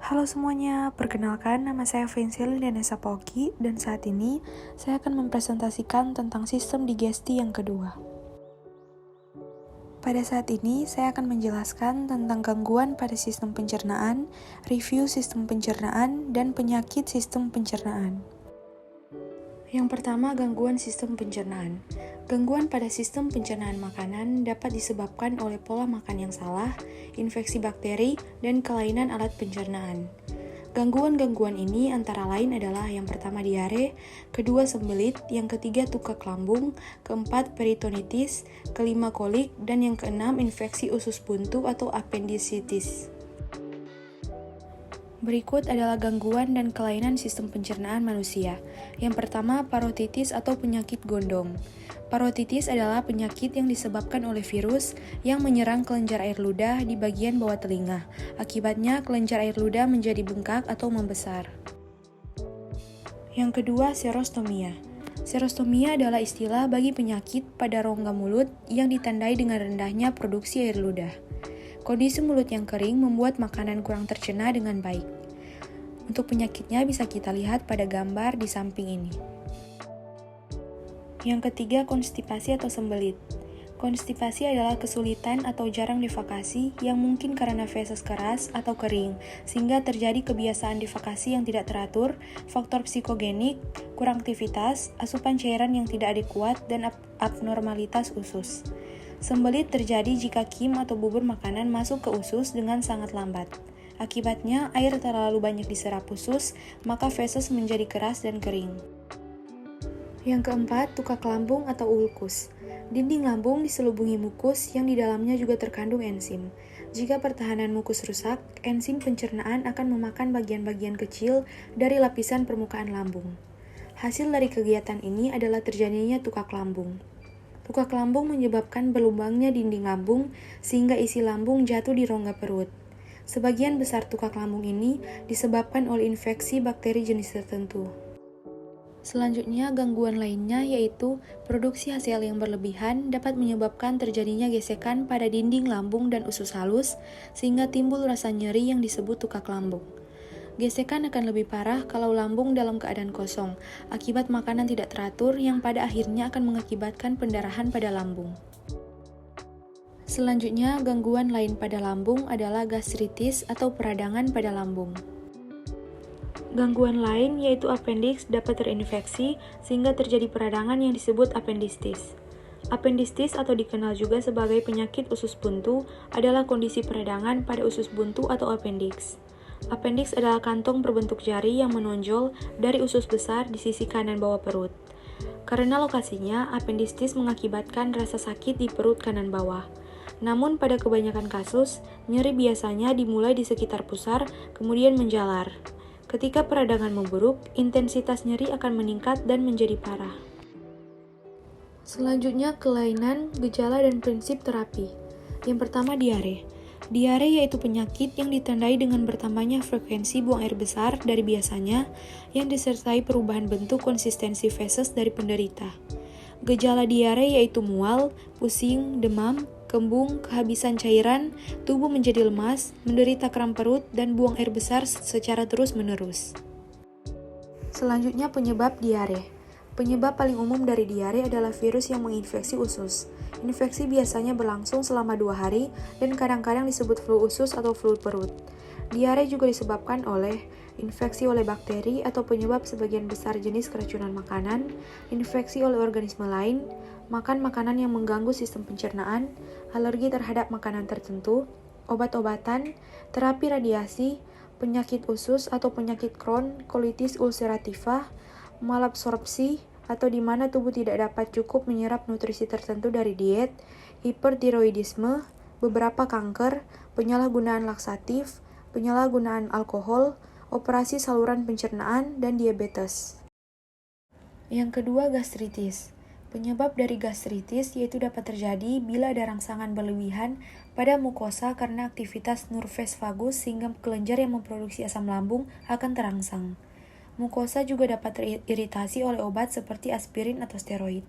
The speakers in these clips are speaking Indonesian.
Halo semuanya, perkenalkan nama saya Vincil Danesa Poki dan saat ini saya akan mempresentasikan tentang sistem digesti yang kedua. Pada saat ini saya akan menjelaskan tentang gangguan pada sistem pencernaan, review sistem pencernaan, dan penyakit sistem pencernaan. Yang pertama, gangguan sistem pencernaan. Gangguan pada sistem pencernaan makanan dapat disebabkan oleh pola makan yang salah, infeksi bakteri, dan kelainan alat pencernaan. Gangguan-gangguan ini antara lain adalah yang pertama diare, kedua sembelit, yang ketiga tukak lambung, keempat peritonitis, kelima kolik, dan yang keenam infeksi usus buntu atau appendicitis. Berikut adalah gangguan dan kelainan sistem pencernaan manusia. Yang pertama, parotitis atau penyakit gondong. Parotitis adalah penyakit yang disebabkan oleh virus yang menyerang kelenjar air ludah di bagian bawah telinga. Akibatnya, kelenjar air ludah menjadi bengkak atau membesar. Yang kedua, serostomia. Serostomia adalah istilah bagi penyakit pada rongga mulut yang ditandai dengan rendahnya produksi air ludah. Kondisi mulut yang kering membuat makanan kurang tercerna dengan baik. Untuk penyakitnya bisa kita lihat pada gambar di samping ini. Yang ketiga, konstipasi atau sembelit. Konstipasi adalah kesulitan atau jarang defekasi yang mungkin karena feses keras atau kering, sehingga terjadi kebiasaan defekasi yang tidak teratur, faktor psikogenik, kurang aktivitas, asupan cairan yang tidak adekuat, dan abnormalitas usus. Sembelit terjadi jika kim atau bubur makanan masuk ke usus dengan sangat lambat. Akibatnya, air terlalu banyak diserap usus, maka feses menjadi keras dan kering. Yang keempat, tukak lambung atau ulkus. Dinding lambung diselubungi mukus yang di dalamnya juga terkandung enzim. Jika pertahanan mukus rusak, enzim pencernaan akan memakan bagian-bagian kecil dari lapisan permukaan lambung. Hasil dari kegiatan ini adalah terjadinya tukak lambung. Tukak lambung menyebabkan berlubangnya dinding lambung sehingga isi lambung jatuh di rongga perut. Sebagian besar tukak lambung ini disebabkan oleh infeksi bakteri jenis tertentu. Selanjutnya, gangguan lainnya yaitu produksi HCl yang berlebihan dapat menyebabkan terjadinya gesekan pada dinding lambung dan usus halus sehingga timbul rasa nyeri yang disebut tukak lambung. Gesekan akan lebih parah kalau lambung dalam keadaan kosong, akibat makanan tidak teratur yang pada akhirnya akan mengakibatkan pendarahan pada lambung. Selanjutnya, gangguan lain pada lambung adalah gastritis atau peradangan pada lambung. Gangguan lain yaitu appendix dapat terinfeksi sehingga terjadi peradangan yang disebut appendistis. Appendistis atau dikenal juga sebagai penyakit usus buntu adalah kondisi peradangan pada usus buntu atau appendix. Appendix adalah kantong berbentuk jari yang menonjol dari usus besar di sisi kanan bawah perut. Karena lokasinya, appendistis mengakibatkan rasa sakit di perut kanan bawah. Namun pada kebanyakan kasus, nyeri biasanya dimulai di sekitar pusar, kemudian menjalar. Ketika peradangan memburuk, intensitas nyeri akan meningkat dan menjadi parah. Selanjutnya, kelainan, gejala, dan prinsip terapi. Yang pertama, diare. Diare yaitu penyakit yang ditandai dengan bertambahnya frekuensi buang air besar dari biasanya yang disertai perubahan bentuk konsistensi feses dari penderita. Gejala diare yaitu mual, pusing, demam, kembung, kehabisan cairan, tubuh menjadi lemas, menderita kram perut, dan buang air besar secara terus-menerus. Selanjutnya, penyebab diare. Penyebab paling umum dari diare adalah virus yang menginfeksi usus. Infeksi biasanya berlangsung selama 2 hari dan kadang-kadang disebut flu usus atau flu perut. Diare juga disebabkan oleh infeksi oleh bakteri atau penyebab sebagian besar jenis keracunan makanan, infeksi oleh organisme lain, makan makanan yang mengganggu sistem pencernaan, alergi terhadap makanan tertentu, obat-obatan, terapi radiasi, penyakit usus atau penyakit Crohn, colitis ulcerativa, malabsorpsi, atau di mana tubuh tidak dapat cukup menyerap nutrisi tertentu dari diet, hipertiroidisme, beberapa kanker, penyalahgunaan laksatif, penyalahgunaan alkohol, operasi saluran pencernaan, dan diabetes. Yang kedua, gastritis. Penyebab dari gastritis yaitu dapat terjadi bila ada rangsangan berlebihan pada mukosa karena aktivitas nervus vagus sehingga kelenjar yang memproduksi asam lambung akan terangsang. Mukosa juga dapat teriritasi oleh obat seperti aspirin atau steroid.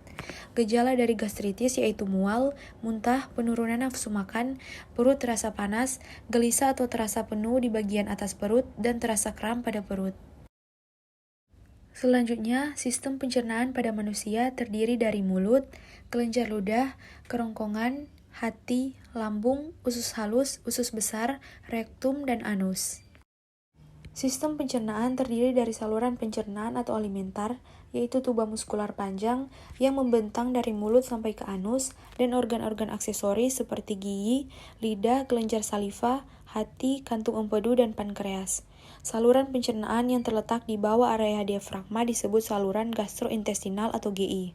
Gejala dari gastritis yaitu mual, muntah, penurunan nafsu makan, perut terasa panas, gelisah atau terasa penuh di bagian atas perut, dan terasa kram pada perut. Selanjutnya, sistem pencernaan pada manusia terdiri dari mulut, kelenjar ludah, kerongkongan, hati, lambung, usus halus, usus besar, rektum, dan anus. Sistem pencernaan terdiri dari saluran pencernaan atau alimentar, yaitu tuba muskular panjang yang membentang dari mulut sampai ke anus, dan organ-organ aksesoris seperti gigi, lidah, kelenjar saliva, hati, kantung empedu, dan pankreas. Saluran pencernaan yang terletak di bawah area diafragma disebut saluran gastrointestinal atau GI.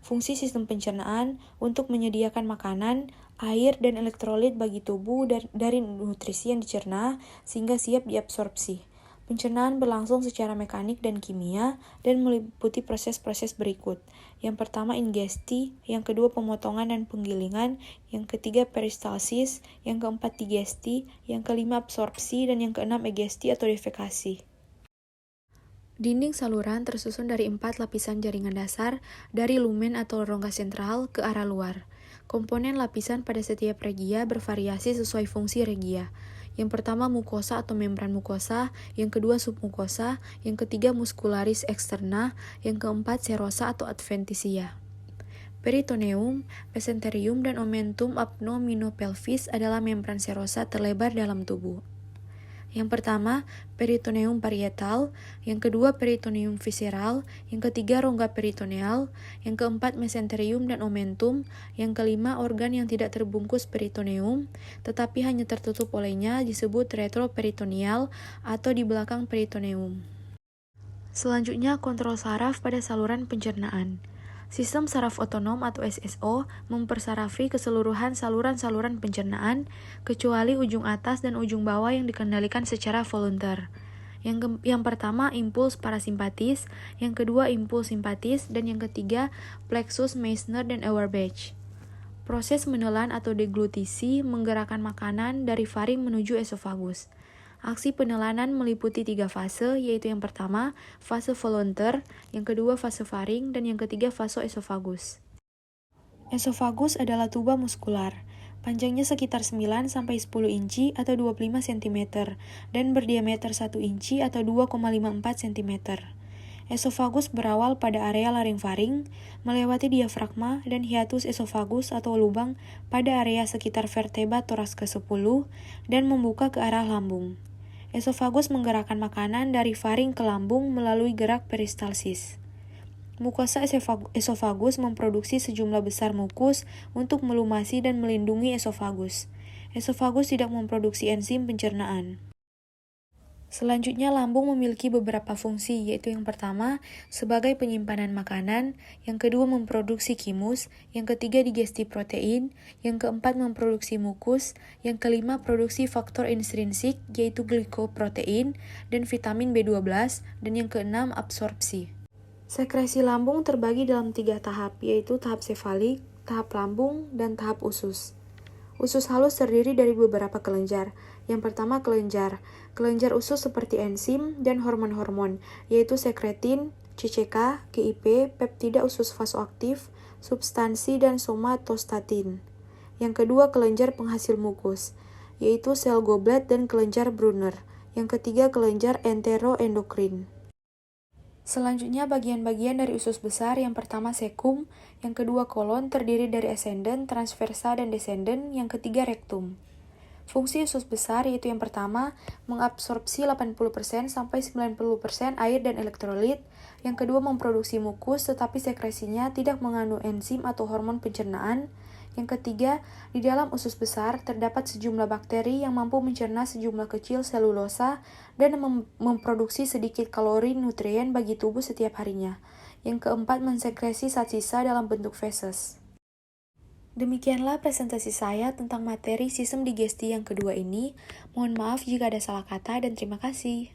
Fungsi sistem pencernaan untuk menyediakan makanan, air, dan elektrolit bagi tubuh dari nutrisi yang dicerna sehingga siap diabsorpsi. Pencernaan berlangsung secara mekanik dan kimia dan meliputi proses-proses berikut. Yang pertama ingesti, yang kedua pemotongan dan penggilingan, yang ketiga peristalsis, yang keempat digesti, yang kelima absorpsi, dan yang keenam egesti atau defekasi. Dinding saluran tersusun dari 4 lapisan jaringan dasar dari lumen atau rongga sentral ke arah luar. Komponen lapisan pada setiap regia bervariasi sesuai fungsi regia. Yang pertama mukosa atau membran mukosa, yang kedua submukosa, yang ketiga muscularis externa, yang keempat serosa atau adventisia. Peritoneum, mesenterium, dan omentum abdominopelvis adalah membran serosa terlebar dalam tubuh. Yang pertama, peritoneum parietal, yang kedua peritoneum visceral, yang ketiga rongga peritoneal, yang keempat mesenterium dan omentum, yang kelima organ yang tidak terbungkus peritoneum, tetapi hanya tertutup olehnya disebut retroperitoneal atau di belakang peritoneum. Selanjutnya, kontrol saraf pada saluran pencernaan. Sistem saraf otonom atau SSO mempersarafi keseluruhan saluran-saluran pencernaan, kecuali ujung atas dan ujung bawah yang dikendalikan secara volunter. Yang pertama, impuls parasimpatis, yang kedua, impuls simpatis, dan yang ketiga, plexus Meissner dan Auerbach. Proses menelan atau deglutisi menggerakkan makanan dari faring menuju esofagus. Aksi penelanan meliputi 3 fase, yaitu yang pertama, fase volunter, yang kedua fase faring, dan yang ketiga fase esofagus. Esofagus adalah tuba muskular. Panjangnya sekitar 9-10 inci atau 25 cm, dan berdiameter 1 inci atau 2,54 cm. Esofagus berawal pada area laringfaring, melewati diafragma dan hiatus esofagus atau lubang pada area sekitar vertebra toraks ke-10, dan membuka ke arah lambung. Esofagus menggerakkan makanan dari faring ke lambung melalui gerak peristalsis. Mukosa esofagus memproduksi sejumlah besar mukus untuk melumasi dan melindungi esofagus. Esofagus tidak memproduksi enzim pencernaan. Selanjutnya, lambung memiliki beberapa fungsi, yaitu yang pertama, sebagai penyimpanan makanan, yang kedua memproduksi kimus, yang ketiga digesti protein, yang keempat memproduksi mukus, yang kelima produksi faktor intrinsik, yaitu glikoprotein, dan vitamin B12, dan yang keenam absorpsi. Sekresi lambung terbagi dalam 3 tahap, yaitu tahap sefalik, tahap lambung, dan tahap usus. Usus halus terdiri dari beberapa kelenjar. Yang pertama kelenjar. Kelenjar usus seperti enzim dan hormon-hormon, yaitu sekretin, CCK, GIP, peptida usus vasoaktif, substansi, dan somatostatin. Yang kedua kelenjar penghasil mukus, yaitu sel goblet dan kelenjar Brunner. Yang ketiga kelenjar enteroendokrin. Selanjutnya bagian-bagian dari usus besar, yang pertama sekum, yang kedua kolon terdiri dari ascendent, transversa, dan descendent, yang ketiga rektum. Fungsi usus besar yaitu yang pertama, mengabsorpsi 80% sampai 90% air dan elektrolit, yang kedua memproduksi mukus tetapi sekresinya tidak mengandung enzim atau hormon pencernaan, yang ketiga, di dalam usus besar terdapat sejumlah bakteri yang mampu mencerna sejumlah kecil selulosa dan memproduksi sedikit kalori nutrien bagi tubuh setiap harinya. Yang keempat, mensekresi zat sisa dalam bentuk feses. Demikianlah presentasi saya tentang materi sistem digesti yang kedua ini. Mohon maaf jika ada salah kata dan terima kasih.